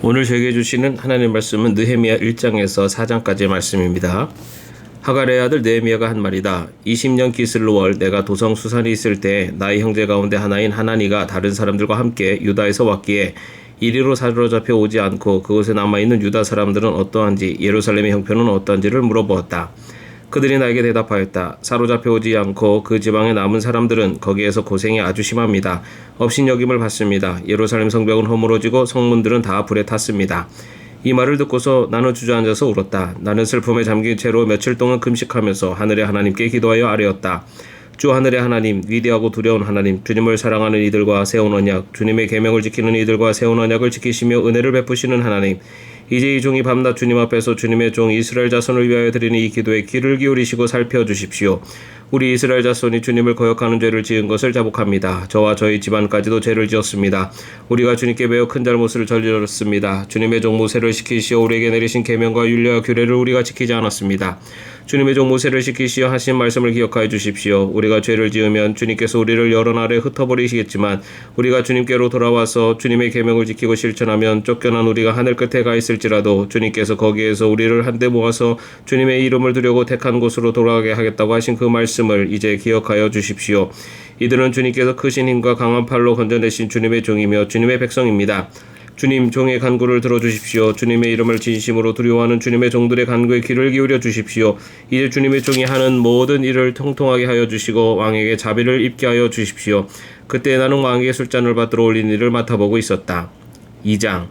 오늘 저에게 주시는 하나님 말씀은 느헤미야 1장에서 4장까지의 말씀입니다. 하갈의 아들 느헤미야가 한 말이다. 20년 기슬로월 내가 도성 수산에 있을 때 나의 형제 가운데 하나인 하나니가 다른 사람들과 함께 유다에서 왔기에 이리로 사로잡혀 오지 않고 그곳에 남아있는 유다 사람들은 어떠한지 예루살렘의 형편은 어떠한지를 물어보았다. 그들이 나에게 대답하였다. 사로잡혀 오지 않고 그 지방에 남은 사람들은 거기에서 고생이 아주 심합니다. 업신여김을 받습니다. 예루살렘 성벽은 허물어지고 성문들은 다 불에 탔습니다. 이 말을 듣고서 나는 주저앉아서 울었다. 나는 슬픔에 잠긴 채로 며칠 동안 금식하면서 하늘의 하나님께 기도하여 아뢰었다. 주 하늘의 하나님, 위대하고 두려운 하나님, 주님을 사랑하는 이들과 세운 언약, 주님의 계명을 지키는 이들과 세운 언약을 지키시며 은혜를 베푸시는 하나님, 이제 이 종이 밤낮 주님 앞에서 주님의 종 이스라엘 자손을 위하여 드리는 이 기도에 귀를 기울이시고 살펴주십시오. 우리 이스라엘 자손이 주님을 거역하는 죄를 지은 것을 자복합니다. 저와 저희 집안까지도 죄를 지었습니다. 우리가 주님께 매우 큰 잘못을 저질렀습니다. 주님의 종 모세를 시키시어 우리에게 내리신 계명과 율례와 규례를 우리가 지키지 않았습니다. 주님의 종 모세를 시키시어 하신 말씀을 기억하여 주십시오. 우리가 죄를 지으면 주님께서 우리를 여러 날에 흩어버리시겠지만 우리가 주님께로 돌아와서 주님의 계명을 지키고 실천하면 쫓겨난 우리가 하늘 끝에 가 있을지라도 주님께서 거기에서 우리를 한데 모아서 주님의 이름을 두려고 택한 곳으로 돌아가게 하겠다고 하신 그 말씀을 이제 기억하여 주십시오. 이들은 주님께서 크신 힘과 강한 팔로 건져내신 주님의 종이며 주님의 백성입니다. 주님 종의 간구를 들어주십시오. 주님의 이름을 진심으로 두려워하는 주님의 종들의 간구에 귀를 기울여 주십시오. 이제 주님의 종이 하는 모든 일을 통통하게 하여 주시고 왕에게 자비를 입게 하여 주십시오. 그때 나는 왕에게 술잔을 받들어 올린 일을 맡아보고 있었다. 2장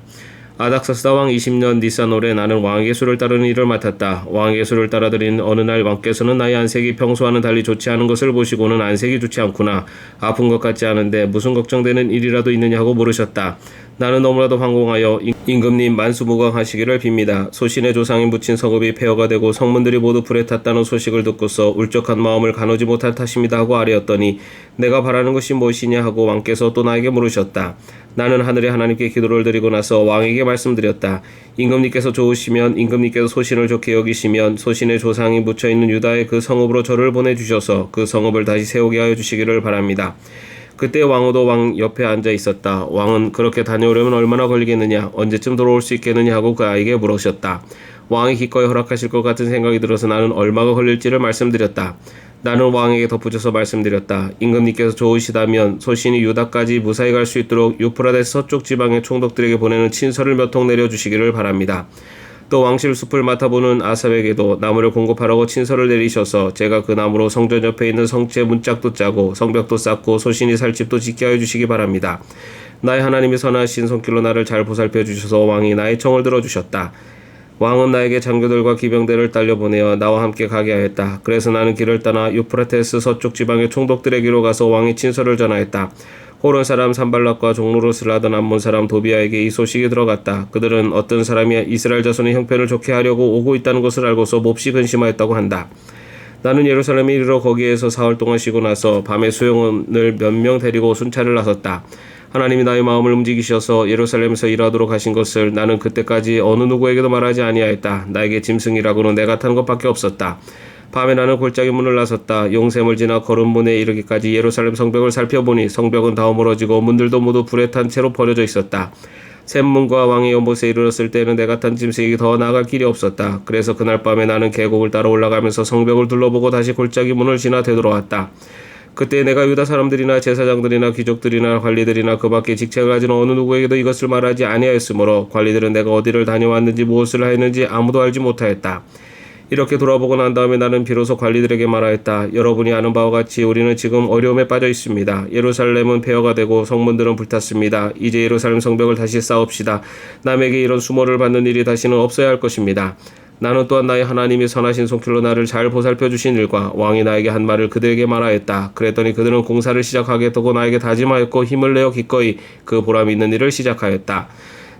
아닥사스다 왕 20년 니산월에 나는 왕에게 술을 따르는 일을 맡았다. 왕에게 술을 따라드린 어느 날 왕께서는 나의 안색이 평소와는 달리 좋지 않은 것을 보시고는 안색이 좋지 않구나. 아픈 것 같지 않은데 무슨 걱정되는 일이라도 있느냐 하고 물으셨다. 나는 너무나도 황공하여 임금님 만수무강하시기를 빕니다. 소신의 조상인 묻힌 성읍이 폐허가 되고 성문들이 모두 불에 탔다는 소식을 듣고서 울적한 마음을 가누지 못할 탓입니다 하고 아뢰었더니 내가 바라는 것이 무엇이냐 하고 왕께서 또 나에게 물으셨다. 나는 하늘의 하나님께 기도를 드리고 나서 왕에게 말씀드렸다. 임금님께서 좋으시면 임금님께서 소신을 좋게 여기시면 소신의 조상이 묻혀있는 유다의 그 성읍으로 저를 보내주셔서 그 성읍을 다시 세우게 하여 주시기를 바랍니다. 그때 왕후도 왕 옆에 앉아 있었다. 왕은 그렇게 다녀오려면 얼마나 걸리겠느냐, 언제쯤 돌아올 수 있겠느냐 하고 그 아이에게 물으셨다. 왕이 기꺼이 허락하실 것 같은 생각이 들어서 나는 얼마가 걸릴지를 말씀드렸다. 나는 왕에게 덧붙여서 말씀드렸다. 임금님께서 좋으시다면 소신이 유다까지 무사히 갈 수 있도록 유프라데스 서쪽 지방의 총독들에게 보내는 친서를 몇 통 내려주시기를 바랍니다. 또 왕실 숲을 맡아보는 아삽에게도 나무를 공급하라고 친서를 내리셔서 제가 그 나무로 성전 옆에 있는 성체 문짝도 짜고 성벽도 쌓고 소신이 살 집도 짓게 하여 주시기 바랍니다. 나의 하나님이 선하신 손길로 나를 잘 보살펴 주셔서 왕이 나의 청을 들어주셨다. 왕은 나에게 장교들과 기병대를 딸려보내어 나와 함께 가게 하였다. 그래서 나는 길을 떠나 유프라테스 서쪽 지방의 총독들에게로 가서 왕의 친서를 전하였다. 호론 사람 산발락과 종로릇을 하던 암몬 사람 도비아에게 이 소식이 들어갔다. 그들은 어떤 사람이 이스라엘 자손의 형편을 좋게 하려고 오고 있다는 것을 알고서 몹시 근심하였다고 한다. 나는 예루살렘에 이르러 거기에서 사흘 동안 쉬고 나서 밤에 수용원을 몇 명 데리고 순찰을 나섰다. 하나님이 나의 마음을 움직이셔서 예루살렘에서 일하도록 하신 것을 나는 그때까지 어느 누구에게도 말하지 아니하였다. 나에게 짐승이라고는 내가 탄 것밖에 없었다. 밤에 나는 골짜기 문을 나섰다. 용샘을 지나 거름문에 이르기까지 예루살렘 성벽을 살펴보니 성벽은 다 허물어지고 문들도 모두 불에 탄 채로 버려져 있었다. 샘문과 왕의 연못에 이르렀을 때는 내가 탄 짐승이 더 나아갈 길이 없었다. 그래서 그날 밤에 나는 계곡을 따라 올라가면서 성벽을 둘러보고 다시 골짜기 문을 지나 되돌아왔다. 그때 내가 유다 사람들이나 제사장들이나 귀족들이나 관리들이나 그 밖에 직책을 가진 어느 누구에게도 이것을 말하지 아니하였으므로 관리들은 내가 어디를 다녀왔는지 무엇을 하였는지 아무도 알지 못하였다. 이렇게 돌아보고 난 다음에 나는 비로소 관리들에게 말하였다. 여러분이 아는 바와 같이 우리는 지금 어려움에 빠져 있습니다. 예루살렘은 폐허가 되고 성문들은 불탔습니다. 이제 예루살렘 성벽을 다시 쌓읍시다. 남에게 이런 수모를 받는 일이 다시는 없어야 할 것입니다. 나는 또한 나의 하나님이 선하신 손길로 나를 잘 보살펴 주신 일과 왕이 나에게 한 말을 그들에게 말하였다. 그랬더니 그들은 공사를 시작하겠다고 나에게 다짐하였고 힘을 내어 기꺼이 그 보람 있는 일을 시작하였다.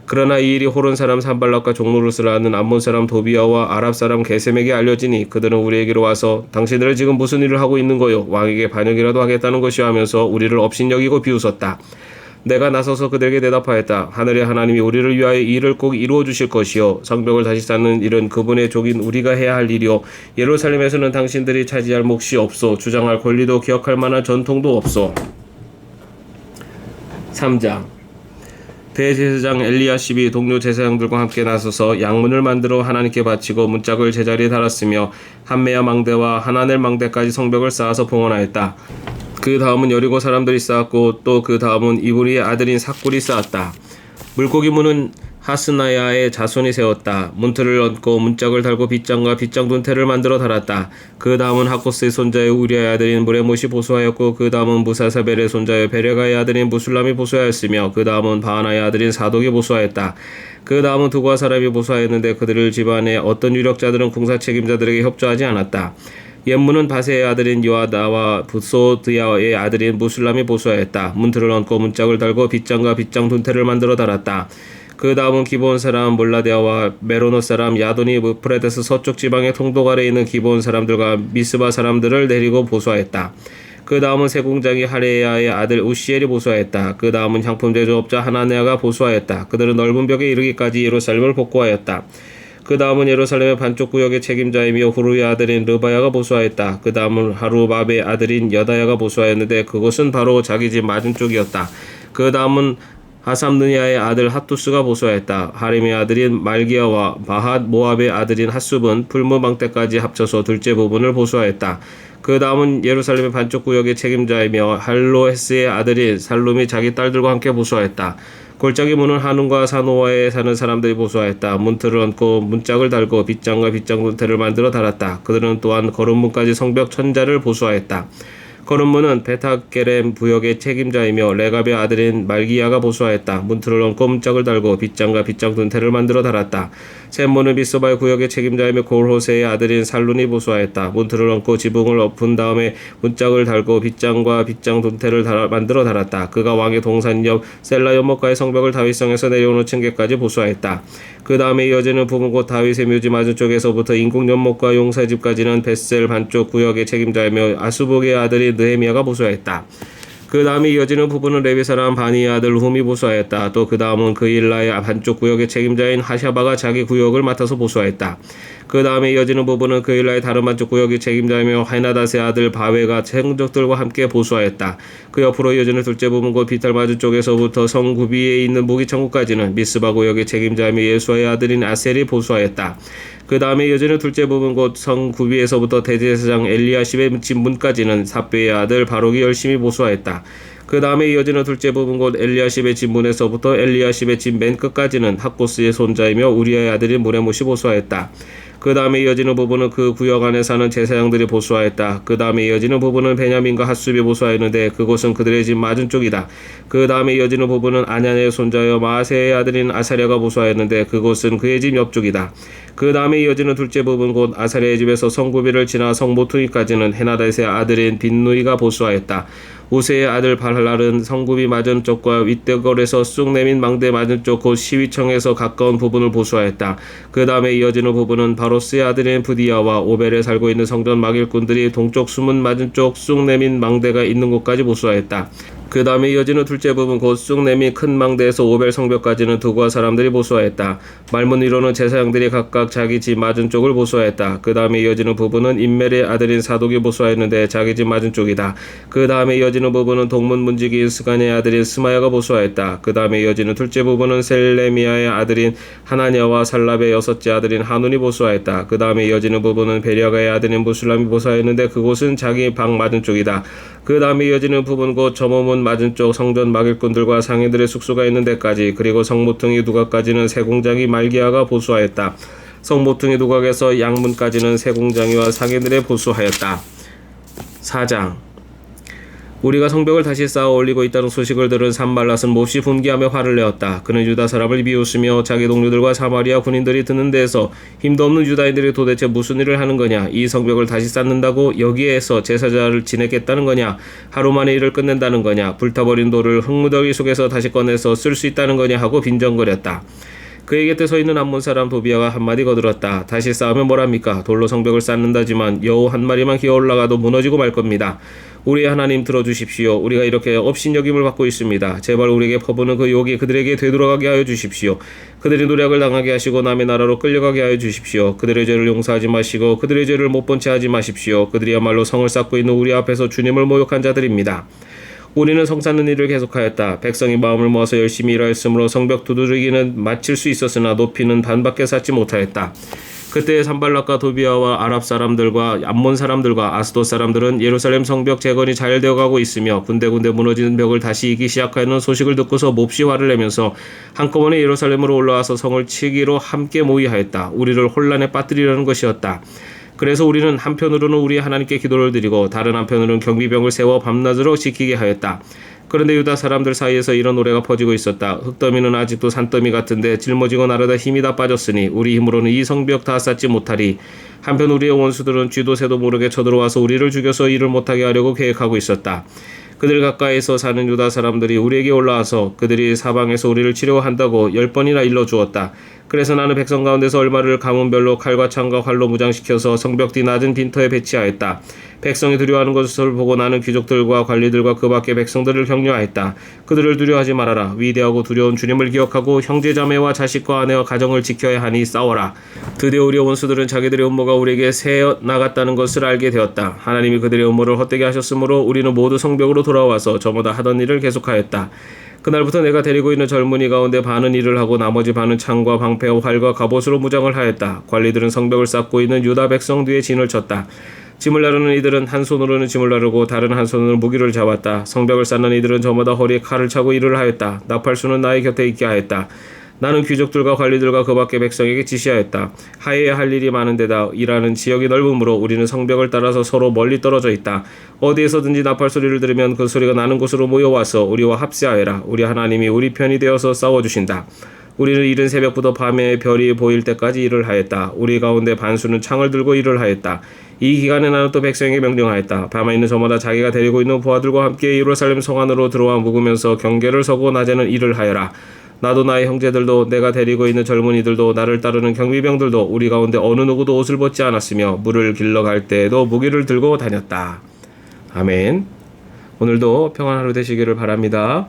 그러나 이 일이 호론 사람 산발락과 종로릇을 하는 암몬 사람 도비아와 아랍 사람 게셈에게 알려지니 그들은 우리에게로 와서 당신들은 지금 무슨 일을 하고 있는 거요? 왕에게 반역이라도 하겠다는 것이요 하면서 우리를 업신여기고 비웃었다. 내가 나서서 그들에게 대답하였다. 하늘의 하나님이 우리를 위하여 이 일을 꼭 이루어 주실 것이요 성벽을 다시 쌓는 일은 그분의 족인 우리가 해야 할 일이요 예루살렘에서는 당신들이 차지할 몫이 없소. 주장할 권리도 기억할 만한 전통도 없소. 3장 대제사장 엘리야십이 동료 제사장들과 함께 나서서 양문을 만들어 하나님께 바치고 문짝을 제자리에 달았으며 한메야 망대와 하나넬 망대까지 성벽을 쌓아서 봉헌하였다. 그 다음은 여리고 사람들이 쌓았고 또 그 다음은 이브리의 아들인 삭굴이 쌓았다. 물고기 문은 하스나야의 자손이 세웠다. 문틀을 얹고 문짝을 달고 빗장과 빗장 둔태를 만들어 달았다. 그 다음은 하코스의 손자의 우리아의 아들인 무레못이 보수하였고 그 다음은 무사사벨의 손자의 베레가의 아들인 무술람이 보수하였으며 그 다음은 바하나의 아들인 사독이 보수하였다. 그 다음은 두과 사람이 보수하였는데 그들을 집안의 어떤 유력자들은 궁사 책임자들에게 협조하지 않았다. 옛문은 바세의 아들인 요아다와 부소드야의 아들인 무술람이 보수하였다. 문틀을 얹고 문짝을 달고 빗장과 빗장 둔태를 만들어 달았다. 그 다음은 기브온 사람 몰라데아와 메로노 사람 야돈이 무프레데스 서쪽 지방의 통독 아래 있는 기브온 사람들과 미스바 사람들을 데리고 보수하였다. 그 다음은 세공장이 하레야의 아들 우시엘이 보수하였다. 그 다음은 향품 제조업자 하나네아가 보수하였다. 그들은 넓은 벽에 이르기까지 예루살렘을 복구하였다. 그 다음은 예루살렘의 반쪽 구역의 책임자이며 후루의 아들인 르바야가 보수하였다. 그 다음은 하루밥의 아들인 여다야가 보수하였는데 그곳은 바로 자기 집 맞은쪽이었다. 그 다음은 하삼느냐의 아들 핫투스가 보수하였다. 하림의 아들인 말기야와 바핫 모압의 아들인 핫숲은 풀무망대까지 합쳐서 둘째 부분을 보수하였다. 그 다음은 예루살렘의 반쪽 구역의 책임자이며 할로헤스의 아들인 살룸이 자기 딸들과 함께 보수하였다. 골짜기 문은 하눈과 사노아에 사는 사람들이 보수하였다. 문틀을 얹고 문짝을 달고 빗장과 빗장 문틀을 만들어 달았다. 그들은 또한 거름문까지 성벽 천자를 보수하였다. 거름문은 베타게렘 부역의 책임자이며 레갑의 아들인 말기야가 보수하였다. 문틀을 얹고 문짝을 달고 빗장과 빗장 둔태를 만들어 달았다. 셈문은 비소바의 구역의 책임자이며 골호세의 아들인 살룬이 보수하였다. 문틀을 얹고 지붕을 엎은 다음에 문짝을 달고 빗장과 빗장 둔태를 만들어 달았다. 그가 왕의 동산 옆 셀라 연못가의 성벽을 다윗성에서 내려오는 층계까지 보수하였다. 그 다음에 이어지는 부분 곧 다윗의 묘지 맞은쪽에서부터 인국 연못과 용사집까지는 벳셀 반쪽 구역의 책임자이며 아수복의 아들인 느헤미야가 보수하였다. 그 다음에 이어지는 부분은 레위 사람 바니의 아들 훔이 보수하였다. 또 그 다음은 그일라의 반쪽 구역의 책임자인 하샤바가 자기 구역을 맡아서 보수하였다. 그 다음에 이어지는 부분은 그일라의 다른 반쪽 구역의 책임자이며 하이나닷의 아들 바웨가 생족들과 함께 보수하였다. 그 옆으로 이어지는 둘째 부분 곧 비탈 맞은쪽에서부터 성 구비에 있는 무기창고까지는 미스바 구역의 책임자이며 예수아의 아들인 아셀이 보수하였다. 그 다음에 이어지는 둘째 부분 곧 성 구비에서부터 대제사장 엘리야십의 집 문까지는 삽베의 아들 바록이 열심히 보수하였다. 그 다음에 이어지는 둘째 부분 곧 엘리야십의 집 문에서부터 엘리야십의 집 맨 끝까지는 학고스의 손자이며 우리아의 아들인 무레못이 보수하였다. 그 다음에 이어지는 부분은 그 구역 안에 사는 제사장들이 보수하였다. 그 다음에 이어지는 부분은 베냐민과 핫숲이 보수하였는데 그곳은 그들의 집 맞은쪽이다. 그 다음에 이어지는 부분은 아냐의 손자여 마아세의 아들인 아사랴가 보수하였는데 그곳은 그의 집 옆쪽이다. 그 다음에 이어지는 둘째 부분 곧 아사랴의 집에서 성구비를 지나 성모퉁이까지는 헤나닷의 아들인 빈누이가 보수하였다. 우세의 아들 발할은 성구비 맞은쪽과 윗대걸에서 쑥 내민 망대 맞은쪽 곧 시위청에서 가까운 부분을 보수하였다. 그 다음에 이어지는 부분은 바로스의 아들인 부디야와 오벨에 살고 있는 성전 막일꾼들이 동쪽 수문 맞은쪽 쑥 내민 망대가 있는 곳까지 보수하였다. 그 다음에 이어지는 둘째 부분 곧 쑥 내민 큰 망대에서 오벨 성벽까지는 두과 사람들이 보수하였다. 말문 위로는 제사장들이 각각 자기 집 맞은쪽을 보수하였다. 그 다음에 이어지는 부분은 임멜의 아들인 사독이 보수하였는데 자기 집 맞은쪽이다. 그 다음에 이어지는 부분은 동문 문지기인 스가냐의 아들인 스마야가 보수하였다. 그 다음에 이어지는 둘째 부분은 셀레미야의 아들인 하나냐와 살랍의 여섯째 아들인 하눈이 보수하였다. 그 다음에 이어지는 부분은 베리아가의 아들인 무술람이 보수하였는데 그곳은 자기 방 맞은쪽이다. 그 다음에 이어지는 부분 곧 점호문 맞은쪽 성전 막일꾼들과 상인들의 숙소가 있는 데까지 그리고 성모퉁이 두각까지는 세공장이 말기야가 보수하였다. 성모퉁이 두각에서 양문까지는 세공장이와 상인들의 보수하였다. 4장 우리가 성벽을 다시 쌓아 올리고 있다는 소식을 들은 산발랏은 몹시 분개하며 화를 내었다. 그는 유다 사람을 비웃으며 자기 동료들과 사마리아 군인들이 듣는 데에서 힘도 없는 유다인들이 도대체 무슨 일을 하는 거냐? 이 성벽을 다시 쌓는다고 여기에서 제사자를 지내겠다는 거냐? 하루 만에 일을 끝낸다는 거냐? 불타버린 돌을 흙무더기 속에서 다시 꺼내서 쓸 수 있다는 거냐? 하고 빈정거렸다. 그의 곁에 서 있는 암몬 사람 도비아가 한마디 거들었다. 다시 쌓으면 뭐랍니까? 돌로 성벽을 쌓는다지만 여우 한 마리만 기어 올라가도 무너지고 말 겁니다. 우리의 하나님 들어주십시오. 우리가 이렇게 업신여김을 받고 있습니다. 제발 우리에게 퍼부는 그 욕이 그들에게 되돌아가게 하여 주십시오. 그들이 노략을 당하게 하시고 남의 나라로 끌려가게 하여 주십시오. 그들의 죄를 용서하지 마시고 그들의 죄를 못 본 채 하지 마십시오. 그들이야말로 성을 쌓고 있는 우리 앞에서 주님을 모욕한 자들입니다. 우리는 성 쌓는 일을 계속하였다. 백성이 마음을 모아서 열심히 일하였으므로 성벽 두드리기는 마칠 수 있었으나 높이는 반밖에 쌓지 못하였다. 그때 산발락과 도비아와 아랍 사람들과 암몬 사람들과 아스돗 사람들은 예루살렘 성벽 재건이 잘 되어가고 있으며 군데군데 무너지는 벽을 다시 이기 시작하는 소식을 듣고서 몹시 화를 내면서 한꺼번에 예루살렘으로 올라와서 성을 치기로 함께 모의하였다. 우리를 혼란에 빠뜨리려는 것이었다. 그래서 우리는 한편으로는 우리 하나님께 기도를 드리고 다른 한편으로는 경비병을 세워 밤낮으로 지키게 하였다. 그런데 유다 사람들 사이에서 이런 노래가 퍼지고 있었다. 흙더미는 아직도 산더미 같은데 짊어지고 나르다 힘이 다 빠졌으니 우리 힘으로는 이 성벽 다 쌓지 못하리. 한편 우리의 원수들은 쥐도 새도 모르게 쳐들어와서 우리를 죽여서 일을 못하게 하려고 계획하고 있었다. 그들 가까이서 사는 유다 사람들이 우리에게 올라와서 그들이 사방에서 우리를 치려고 한다고 10번이나 일러주었다. 그래서 나는 백성 가운데서 얼마를 가문별로 칼과 창과 활로 무장시켜서 성벽 뒤 낮은 빈터에 배치하였다. 백성이 두려워하는 것을 보고 나는 귀족들과 관리들과 그 밖의 백성들을 격려하였다. 그들을 두려워하지 말아라. 위대하고 두려운 주님을 기억하고 형제자매와 자식과 아내와 가정을 지켜야 하니 싸워라. 드디어 우리의 원수들은 자기들의 음모가 우리에게 새어 나갔다는 것을 알게 되었다. 하나님이 그들의 음모를 헛되게 하셨으므로 우리는 모두 성벽으로 돌아와서 저마다 하던 일을 계속하였다. 그날부터 내가 데리고 있는 젊은이 가운데 반은 일을 하고 나머지 반은 창과 방패와 활과 갑옷으로 무장을 하였다. 관리들은 성벽을 쌓고 있는 유다 백성 뒤에 진을 쳤다. 짐을 나르는 이들은 한 손으로는 짐을 나르고 다른 한 손으로는 무기를 잡았다. 성벽을 쌓는 이들은 저마다 허리에 칼을 차고 일을 하였다. 나팔수는 나의 곁에 있게 하였다. 나는 귀족들과 관리들과 그 밖의 백성에게 지시하였다. 하여야 할 일이 많은데다 일하는 지역이 넓으므로 우리는 성벽을 따라서 서로 멀리 떨어져 있다. 어디에서든지 나팔 소리를 들으면 그 소리가 나는 곳으로 모여와서 우리와 합세하여라. 우리 하나님이 우리 편이 되어서 싸워주신다. 우리는 이른 새벽부터 밤에 별이 보일 때까지 일을 하였다. 우리 가운데 반수는 창을 들고 일을 하였다. 이 기간에 나는 또 백성에게 명령하였다. 밤에 있는 저마다 자기가 데리고 있는 부하들과 함께 예루살렘 성 안으로 들어와 묵으면서 경계를 서고 낮에는 일을 하여라. 나도 나의 형제들도 내가 데리고 있는 젊은이들도 나를 따르는 경비병들도 우리 가운데 어느 누구도 옷을 벗지 않았으며 물을 길러 갈 때에도 무기를 들고 다녔다. 아멘. 오늘도 평안한 하루 되시기를 바랍니다.